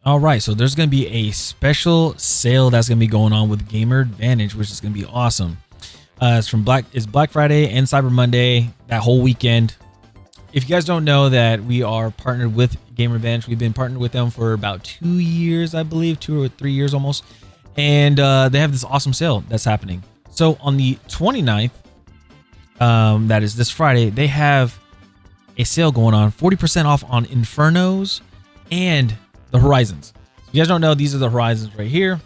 All right, so there's going to be a special sale that's going to be going on with Gamer Advantage, which is going to be awesome. It's Black Friday and Cyber Monday, that whole weekend. If you guys don't know that we are partnered with Gamer Advantage, we've been partnered with them for about 2 years, I believe, 2 or 3 years almost. And they have this awesome sale that's happening. So on the 29th, that is this Friday, they have a sale going on, 40% off on Infernos and the Horizons. If you guys don't know, these are the Horizons right here.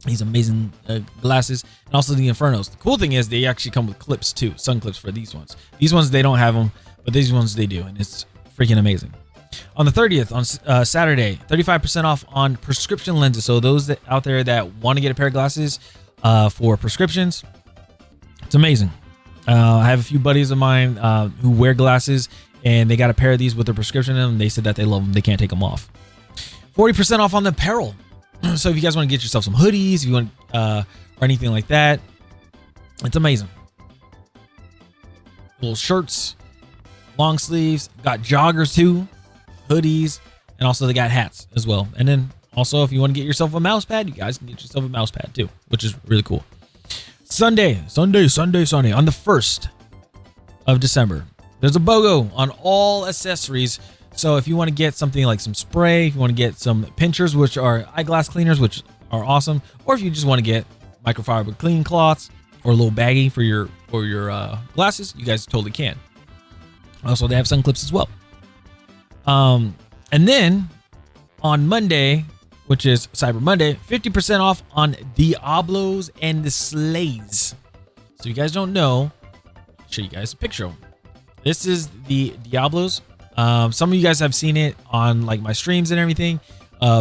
These amazing glasses, and also the Infernos. The cool thing is they actually come with clips too, sun clips for these ones. These ones, they don't have them, but these ones they do, and it's freaking amazing. On the 30th, on Saturday, 35% off on prescription lenses. So those out there that want to get a pair of glasses for prescriptions, it's amazing. I have a few buddies of mine who wear glasses, and they got a pair of these with their prescription in them. They said that they love them. They can't take them off. 40% off on the apparel. So if you guys want to get yourself some hoodies, if you want or anything like that, it's amazing. Little shirts, long sleeves, got joggers too, hoodies, and also they got hats as well. And then also if you want to get yourself a mouse pad, you guys can get yourself a mouse pad too, which is really cool. Sunday, on the 1st of December, there's a BOGO on all accessories. So if you want to get something like some spray, if you want to get some pinchers, which are eyeglass cleaners, which are awesome, or if you just want to get microfiber cleaning cloths or a little baggie for your glasses, you guys totally can. Also, they have sun clips as well. And then on Monday, which is Cyber Monday, 50% off on Diablos and the Slays. So you guys don't know, I'll show you guys a picture of them. This is the Diablos. Some of you guys have seen it on like my streams and everything.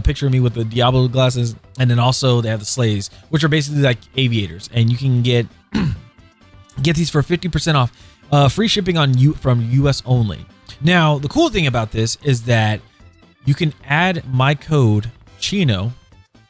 Picture of me with the Diablo glasses, and then also they have the Slays, which are basically like aviators, and you can get these for 50% off, free shipping from US only. Now the cool thing about this is that you can add my code Chino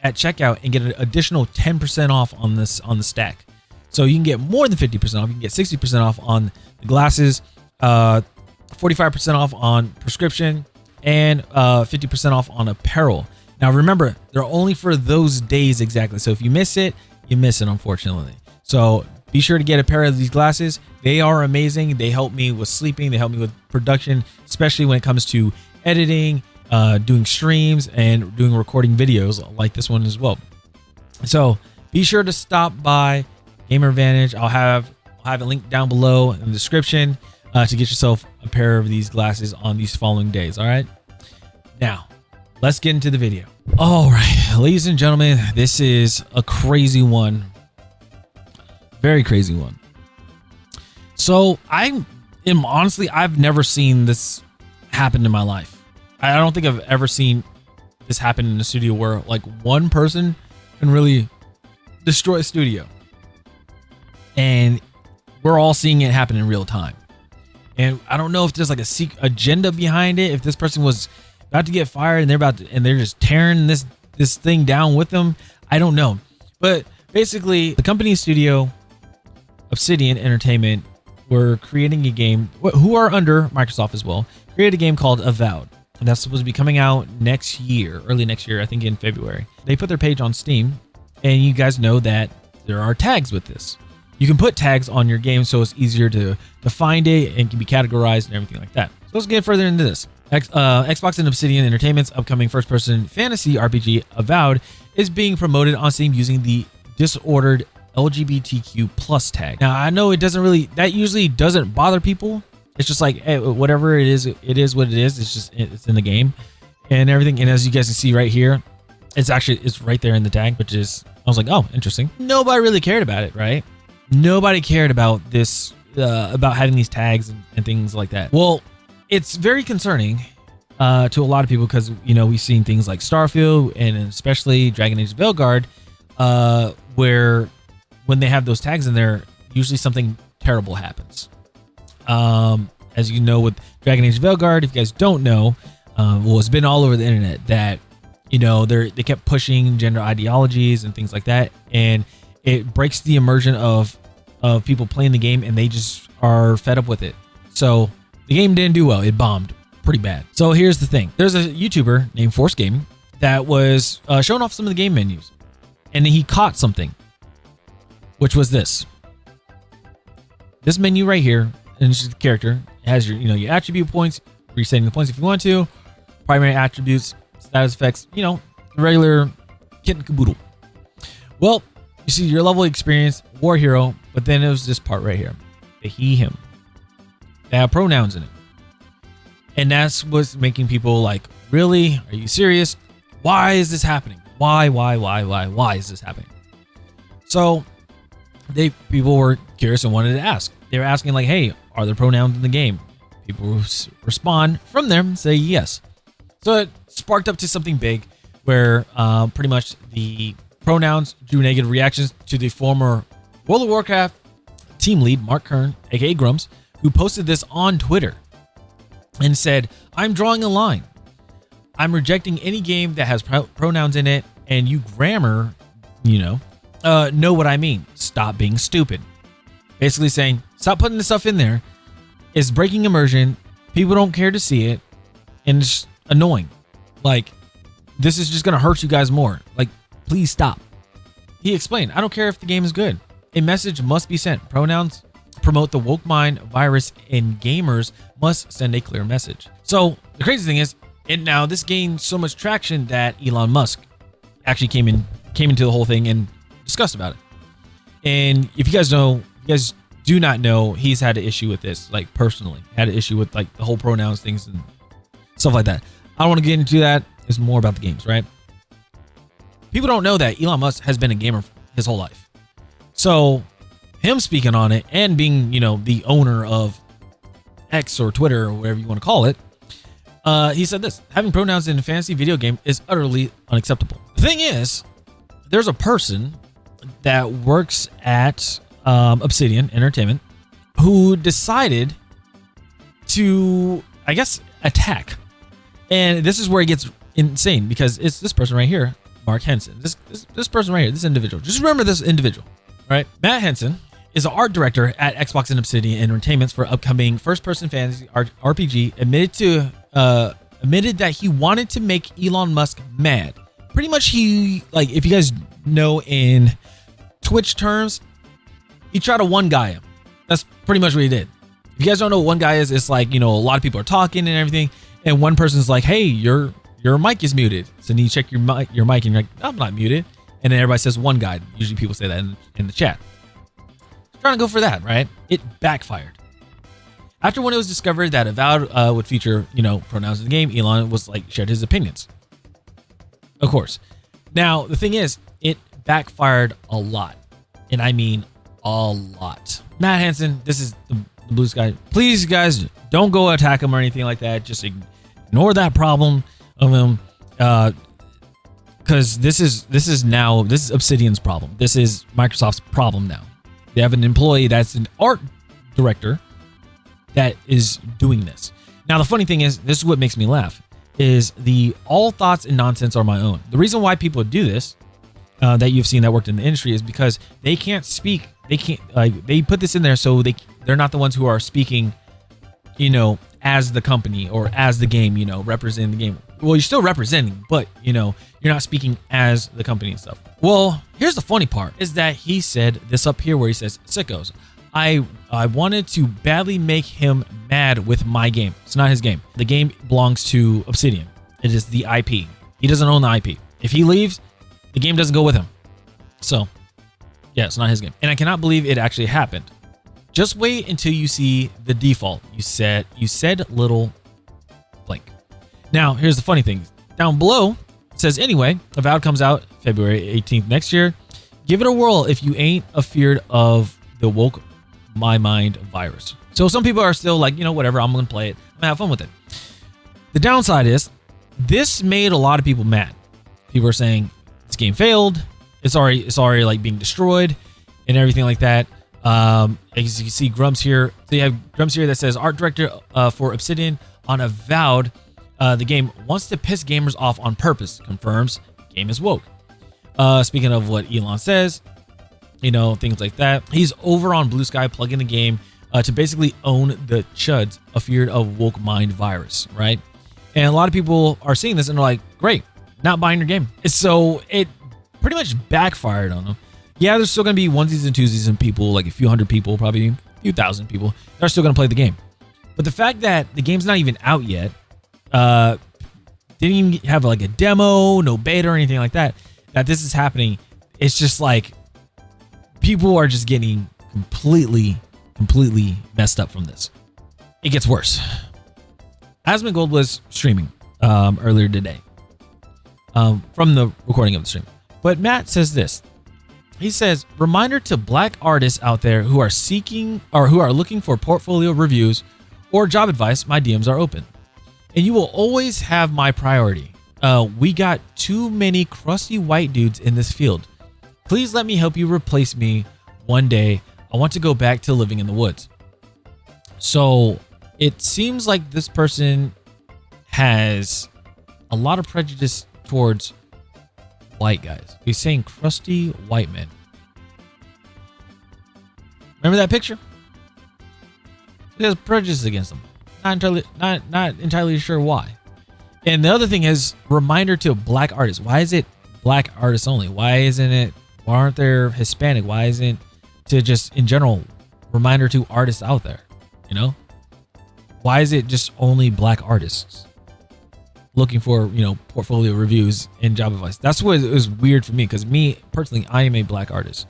at checkout and get an additional 10% off on the stack. So you can get more than 50% off. You can get 60% off on the glasses, 45% off on prescription, and 50% off on apparel. Now remember, they're only for those days exactly. So if you miss it, you miss it, unfortunately. So be sure to get a pair of these glasses. They are amazing. They help me with sleeping. They help me with production, especially when it comes to editing, doing streams, and recording videos like this one as well. So be sure to stop by Gamer Advantage. I'll have it linked down below in the description to get yourself a pair of these glasses on these following days. All right. Now, let's get into the video. All right, ladies and gentlemen, this is a crazy one. Very crazy one. So I've never seen this happen in my life. I don't think I've ever seen this happen in a studio where like one person can really destroy a studio. And we're all seeing it happen in real time. And I don't know if there's like a secret agenda behind it. If this person was about to get fired and they're just tearing this thing down with them. I don't know. But basically, the company studio, Obsidian Entertainment, were creating a game, who are under Microsoft as well, created a game called Avowed. And that's supposed to be coming out next year, early next year, I think in February. They put their page on Steam, and you guys know that there are tags with this. You can put tags on your game so it's easier to find it and can be categorized and everything like that. So let's get further into this. Xbox and Obsidian Entertainment's upcoming first-person fantasy RPG Avowed is being promoted on Steam using the disordered LGBTQ plus tag. Now I know that usually doesn't bother people. It's just like, hey, whatever it is what it is. It's in the game and everything. And as you guys can see right here, it's right there in the tag, which is, I was like, oh, interesting. Nobody really cared about it, right? Nobody cared about this, about having these tags and things like that. Well, it's very concerning to a lot of people because, you know, we've seen things like Starfield and especially Dragon Age Veilguard, where when they have those tags in there, usually something terrible happens. As you know, with Dragon Age Veilguard, if you guys don't know, well, it's been all over the internet that, you know, they kept pushing gender ideologies and things like that, and it breaks the immersion of people playing the game, and they just are fed up with it. So the game didn't do well. It bombed pretty bad. So here's the thing. There's a YouTuber named Force Gaming that was showing off some of the game menus, and he caught something, which was this menu right here. And it's just the character. It has your, your attribute points, resetting the points if you want to, primary attributes, status effects, the regular kit and caboodle. Well, you see your level of experience, war hero, but then it was this part right here, the he, him. They have pronouns in it. And that's what's making people like, really? Are you serious? Why is this happening? Why is this happening? So people were curious and wanted to ask. They were asking like, hey, are there pronouns in the game? People respond from them and say yes. So it sparked up to something big where pretty much the pronouns drew negative reactions to the former World of Warcraft team lead, Mark Kern, aka Grumps, who posted this on Twitter and said, I'm drawing a line. I'm rejecting any game that has pronouns in it, and you grammar, know what I mean. Stop being stupid. Basically saying, stop putting this stuff in there. It's breaking immersion. People don't care to see it, and it's annoying. Like, this is just going to hurt you guys more. Like, please stop. He explained, I don't care if the game is good. A message must be sent. Pronouns promote the woke mind virus, and gamers must send a clear message. So the crazy thing is, and now this gained so much traction that Elon Musk actually came into the whole thing and discussed about it. And if you guys do not know, he's had an issue with this, like personally, had an issue with like the whole pronouns things and stuff like that. I don't want to get into that. It's more about the games, right? People don't know that Elon Musk has been a gamer his whole life. So him speaking on it and being, the owner of X or Twitter or whatever you want to call it, he said this: having pronouns in a fantasy video game is utterly unacceptable. The thing is, there's a person that works at Obsidian Entertainment who decided to, I guess, attack. And this is where it gets insane, because it's this person right here, Mark Henson. This person right here, this individual. Just remember this individual, right? Matt Henson is an art director at Xbox and Obsidian Entertainment for upcoming first-person fantasy RPG. Admitted that he wanted to make Elon Musk mad. Pretty much, he, like, if you guys know in Twitch terms, he tried to one guy him. That's pretty much what he did. If you guys don't know what one guy is, it's like, a lot of people are talking and everything, and one person's like, hey, your mic is muted. So then you check your mic, and you're like, I'm not muted. And then everybody says one guy. Usually people say that in the chat. Trying to go for that, right? It backfired. After when it was discovered that Avowed would feature, pronouns in the game, Elon was like, shared his opinions. Of course. Now, the thing is, it backfired a lot. And I mean a lot. Matt Henson, this is the blue sky. Please, guys, don't go attack him or anything like that. Just ignore that problem of him. Because this is Obsidian's problem. This is Microsoft's problem now. They have an employee that's an art director that is doing this. Now, the funny thing is, this is what makes me laugh, is all thoughts and nonsense are my own. The reason why people do this, that you've seen that worked in the industry, is because they can't speak. They can't, they put this in there so they're not the ones who are speaking, as the company or as the game, representing the game. Well, you're still representing, but, you're not speaking as the company and stuff. Well, here's the funny part, is that he said this up here where he says, sickos, I wanted to badly make him mad with my game. It's not his game. The game belongs to Obsidian. It is the IP. He doesn't own the IP. If he leaves, the game doesn't go with him. So, yeah, it's not his game. And I cannot believe it actually happened. Just wait until you see the default. You said little blank. Now, here's the funny thing. Down below, it says, anyway, Avowed comes out February 18th next year. Give it a whirl if you ain't afeared of the woke my mind virus. So some people are still like, whatever, I'm going to play it. I'm going to have fun with it. The downside is, this made a lot of people mad. People are saying, this game failed. It's already like being destroyed and everything like that. As you can see, Grumps here. So you have Grumps here that says, art director for Obsidian on Avowed. The game wants to piss gamers off on purpose. Confirms game is woke. Speaking of what Elon says, things like that. He's over on Blue Sky plugging the game to basically own the chuds afeared of woke mind virus, right? And a lot of people are seeing this and they're like, great, not buying your game. So it pretty much backfired on them. Yeah, there's still going to be onesies and twosies and people, like a few hundred people, probably a few thousand people, that are still going to play the game. But the fact that the game's not even out yet, didn't even have like a demo, no beta or anything like that, that this is happening, it's just like people are just getting completely messed up from this. It gets worse. Asmongold was streaming earlier today from the recording of the stream. But Matt says this. He says, reminder to black artists out there who are seeking or who are looking for portfolio reviews or job advice, my DMs are open. And you will always have my priority. We got too many crusty white dudes in this field. Please let me help you replace me one day. I want to go back to living in the woods. So it seems like this person has a lot of prejudice towards white guys. He's saying crusty white men. Remember that picture? He has prejudice against them. Not entirely sure why. And the other thing is, reminder to black artists. Why is it black artists only? Why aren't there Hispanic? Why isn't to just in general reminder to artists out there? You know? Why is it just only black artists looking for, portfolio reviews and job advice? That's what it was weird for me, because me personally, I am a black artist.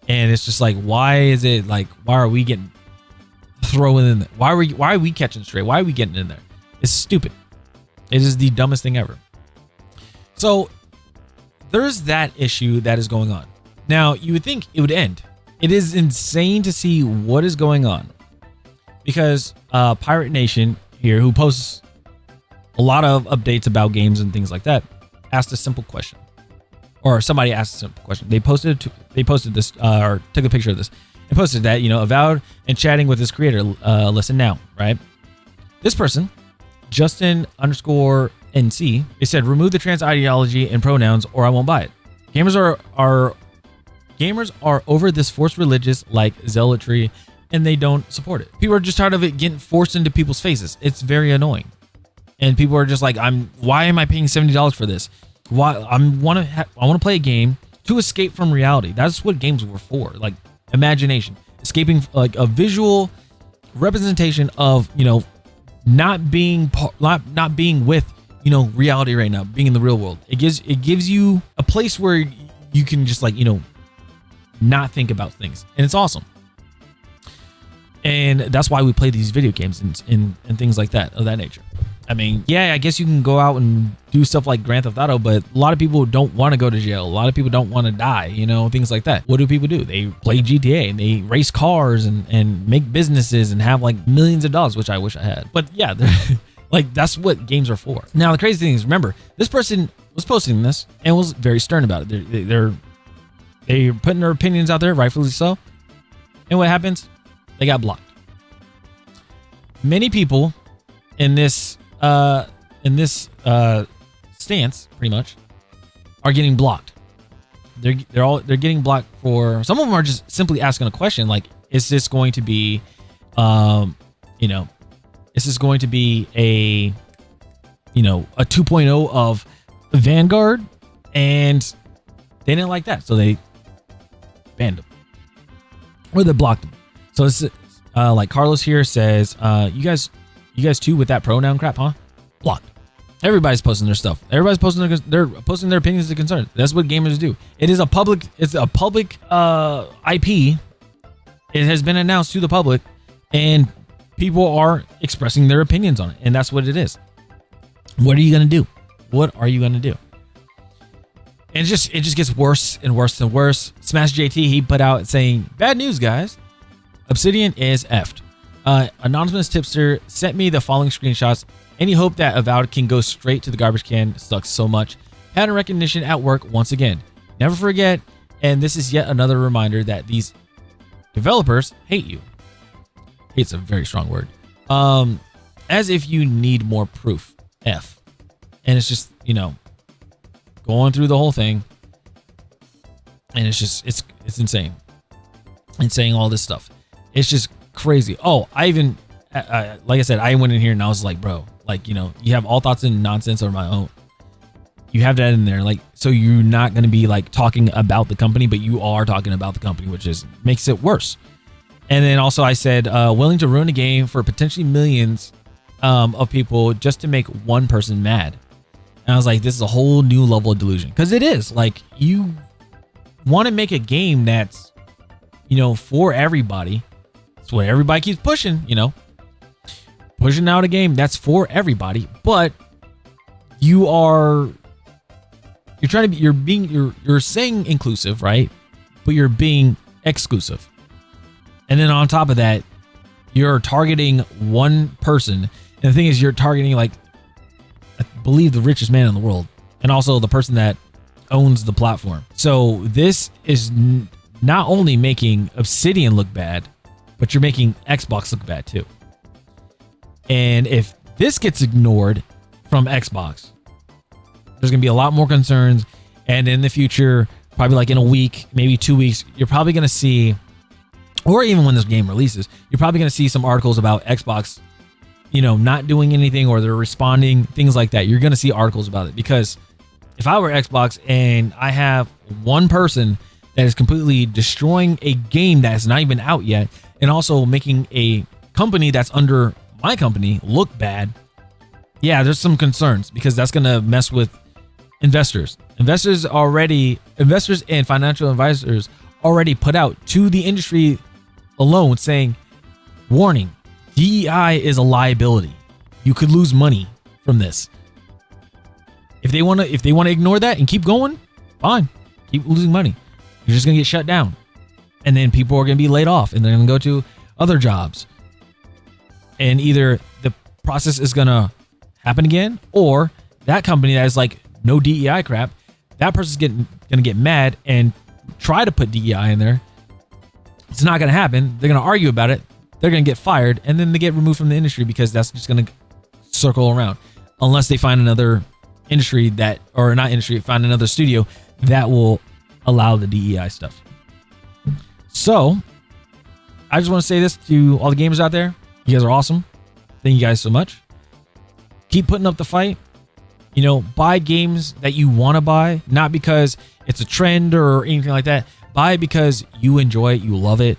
And it's just like, why is it like, why are we getting thrown in there? Why are we catching straight? Why are we getting in there? It's stupid. It is the dumbest thing ever. So there's that issue that is going on. Now, you would think it would end. It is insane to see what is going on, because Pirate Nation here, who posts a lot of updates about games and things like that, asked a simple question, or somebody asked a simple question. They posted this, or took a picture of this and posted that, avowed and chatting with his creator. Listen now, right? This person, Justin_NC, it said, remove the trans ideology and pronouns or I won't buy it. Gamers are over this forced religious like zealotry, and they don't support it. People are just tired of it getting forced into people's faces. It's very annoying. And people are just like, why am I paying $70 for this? Why I want to play a game to escape from reality. That's what games were for, like imagination, escaping, like a visual representation of, not being with, reality right now, being in the real world. It gives you a place where you can just like, not think about things, and it's awesome. And that's why we play these video games and things like that, of that nature. I mean, yeah, I guess you can go out and do stuff like Grand Theft Auto, but a lot of people don't want to go to jail. A lot of people don't want to die, things like that. What do people do? They play GTA and they race cars and make businesses and have like millions of dollars, which I wish I had. But yeah, like that's what games are for. Now, the crazy thing is, remember, this person was posting this and was very stern about it. They're putting their opinions out there, rightfully so. And what happens? They got blocked. Many people in this stance, pretty much, are getting blocked. They're getting blocked for, some of them are just simply asking a question like, is this going to be is this going to be a 2.0 of Vanguard? And they didn't like that, so they banned them or they blocked them. So it's like Carlos here says, you guys too with that pronoun crap, huh? Blocked. Everybody's posting their stuff. Everybody's posting they're posting their opinions and concerns. That's what gamers do. It's a public IP. It has been announced to the public, and people are expressing their opinions on it, and that's what it is. What are you gonna do? What are you gonna do? And it just gets worse and worse and worse. Smash JT, he put out saying, bad news, guys. Obsidian is effed. Anonymous tipster sent me the following screenshots. Any hope that Avowed can go straight to the garbage can sucks so much. Pattern recognition at work once again. Never forget, and this is yet another reminder that these developers hate you. Hate's a very strong word. As if you need more proof. F. And it's just, going through the whole thing. And it's just, it's insane. And saying all this stuff. It's just crazy. Oh, I even, like I said, I went in here and I was like, bro, like, you have all thoughts and nonsense of my own. You have that in there, like, so you're not going to be like talking about the company, but you are talking about the company, which is makes it worse. And then also I said, willing to ruin a game for potentially millions of people just to make one person mad. And I was like, this is a whole new level of delusion, because it is like, you want to make a game that's, you know, for everybody. That's what everybody keeps pushing, you know, pushing out a game that's for everybody, but you're trying to be, you're saying inclusive, right? But you're being exclusive. And then on top of that, you're targeting one person. And the thing is, you're targeting, like, I believe the richest man in the world, and also the person that owns the platform. So this is not only making Obsidian look bad, but you're making Xbox look bad too. And if this gets ignored from Xbox, there's going to be a lot more concerns. And in the future, probably like in a week, maybe 2 weeks, you're probably going to see, or even when this game releases, you're probably going to see some articles about Xbox, you know, not doing anything, or they're responding, things like that. You're going to see articles about it, because if I were Xbox and I have one person that is completely destroying a game that is not even out yet, and also making a company that's under my company look bad, yeah, there's some concerns, because that's going to mess with investors. Investors and financial advisors already put out to the industry alone saying, warning, DEI is a liability. You could lose money from this. If they want to ignore that and keep going, fine. Keep losing money. You're just going to get shut down. And then people are going to be laid off, and they're going to go to other jobs. And either the process is going to happen again, or that company that is like, no DEI crap, that person's going to get mad and try to put DEI in there. It's not going to happen. They're going to argue about it. They're going to get fired, and then they get removed from the industry, because that's just going to circle around, unless they find another industry that, or not industry, find another studio that will allow the DEI stuff. So I just want to say this to all the gamers out there. You guys are awesome. Thank you guys so much. Keep putting up the fight. You know, buy games that you want to buy, not because it's a trend or anything like that. Buy it because you enjoy it, you love it,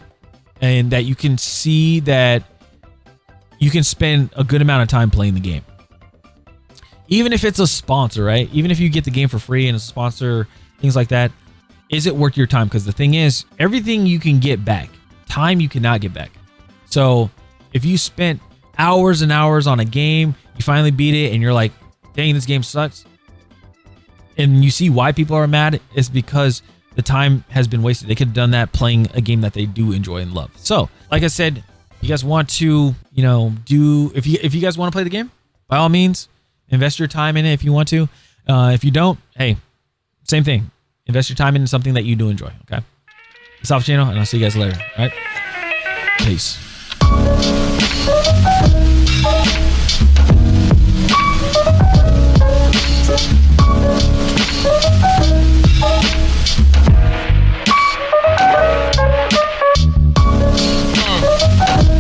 and that you can see that you can spend a good amount of time playing the game. Even if it's a sponsor, right? Even if you get the game for free and it's a sponsor, things like that, is it worth your time? Because the thing is, everything you can get back. Time you cannot get back. So if you spent hours and hours on a game, you finally beat it, and you're like, dang, this game sucks, and you see why people are mad, it's because the time has been wasted. They could have done that playing a game that they do enjoy and love. So, like I said, you guys want to, you know, if you guys want to play the game, by all means, invest your time in it if you want to. If you don't, hey, same thing. Invest your time into something that you do enjoy, okay? It's off channel, and I'll see you guys later, all right? Peace.